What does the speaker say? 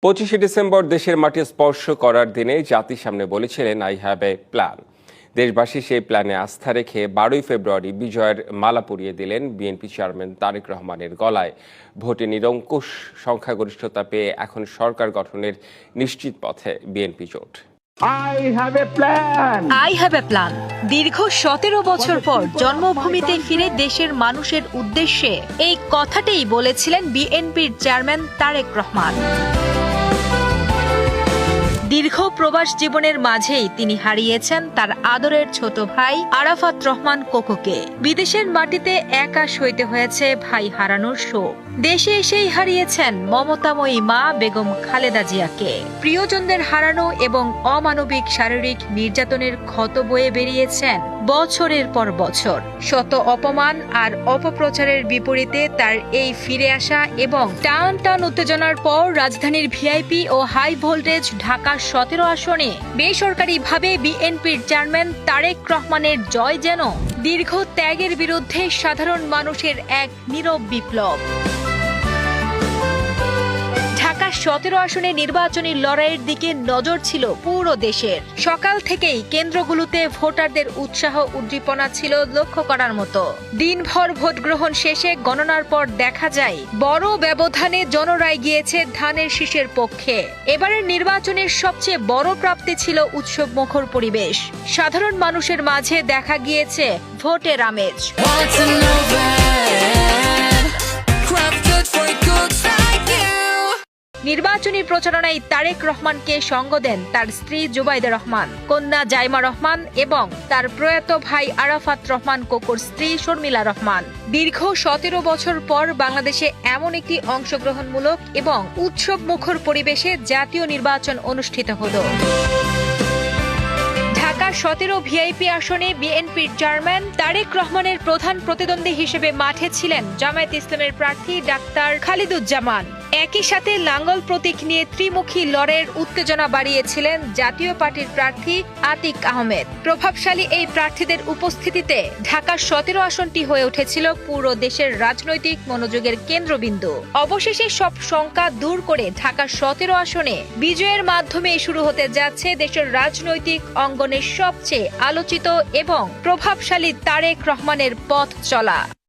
25শে December দেশের মাটি স্পর্শ করার দিনে জাতির সামনে বলেছিলেন আই হ্যাভ এ প্ল্যান। দেশবাসী সেই প্ল্যানে আস্থা রেখে 12ই ফেব্রুয়ারি বিজয়ের মালা পরিয়ে দিলেন বিএনপি চেয়ারম্যান তারেক রহমানের গলায়। ভোটে নিরঙ্কুশ সংখ্যাগরিষ্ঠতা পেয়ে এখন সরকার গঠনের নিশ্চিত পথে বিএনপি জোট। I have a plan. দীর্ঘ 17 বছর পর জন্মভূমিতে ফিরে দেশের মানুষের উদ্দেশ্যে এই কথাটাই বলেছিলেন বিএনপির চেয়ারম্যান তারেক রহমান। দীর্ঘ প্রবাস জীবনের মাঝেই তিনি হারিয়েছেন তার আদরের ছোট ভাই আরাফাত রহমান কোকোকে। বিদেশের মাটিতে একা সইতে হয়েছে ভাই হারানোর শোক। দেশে এসেই হারিয়েছেন মমতাময়ী মা বেগম খালেদা জিয়াকে। প্রিয়জনদের হারানো এবং অমানবিক শারীরিক নির্যাতনের ক্ষত বয়ে বেরিয়েছেন বছরের পর বছর। শত অপমান আর অপপ্রচারের বিপরীতে তার এই ফিরে আসা এবং টান টান উত্তেজনার পর রাজধানীর ভিআইপি ও হাই ভোল্টেজ ঢাকা 17 আসনে বেসরকারিভাবে বিএনপির চেয়ারম্যান তারেক রহমানের জয় যেন দীর্ঘ ত্যাগের বিরুদ্ধে সাধারণ মানুষের এক নীরব বিপ্লব। ঢাকা 17 আসনে নির্বাচনী লড়াইয়ের দিকে নজর ছিল পুরো দেশের। সকাল থেকেই কেন্দ্রগুলোতে ভোটারদের উৎসাহ উদ্দীপনা ছিল লক্ষ্য করার মতো। দিনভর ভোট গ্রহণ শেষে গণনার পর দেখা যায় বড় ব্যবধানে জনরায় গিয়েছে ধানের শীষের পক্ষে। এবারের নির্বাচনের সবচেয়ে বড় প্রাপ্তি ছিল উৎসবমুখর পরিবেশ। সাধারণ মানুষের মাঝে দেখা গিয়েছে ভোটের আমেজ। নির্বাচনী প্রচারণায় তারেক রহমানকে সঙ্গ দেন তার স্ত্রী জুবাইদা রহমান, কন্যা জাইমা রহমান এবং তার প্রয়াত ভাই আরাফাত রহমান কোকোর স্ত্রী শর্মিলা রহমান। দীর্ঘ 17 বছর পর বাংলাদেশে এমন একটি অংশগ্রহণমূলক এবং উৎসবমুখর পরিবেশে জাতীয় নির্বাচন অনুষ্ঠিত হলো। ঢাকা 17 ভিআইপি আসনে বিএনপির চেয়ারম্যান তারেক রহমানের প্রধান প্রতিদ্বন্দ্বী হিসেবে মাঠে ছিলেন জামায়াত ইসলামের প্রার্থী ডাক্তার খালিদুজ্জামান। একই সাথে লাঙ্গল প্রতীক নিয়ে ত্রিমুখী লড়াইয়ের উত্তেজনা বাড়িয়েছিলেন জাতীয় পার্টির প্রার্থী আতিক আহমেদ। প্রভাবশালী এই প্রার্থীদের উপস্থিতিতে ঢাকা 17 আসনটি হয়ে উঠেছিল পুরো দেশের রাজনৈতিক মনোযোগের কেন্দ্রবিন্দু। অবশেষে সব শঙ্কা দূর করে ঢাকা 17 আসনে বিজয়ের মাধ্যমে শুরু হতে যাচ্ছে দেশের রাজনৈতিক অঙ্গনের সবচেয়ে আলোচিত এবং প্রভাবশালী তারেক রহমানের পথ চলা।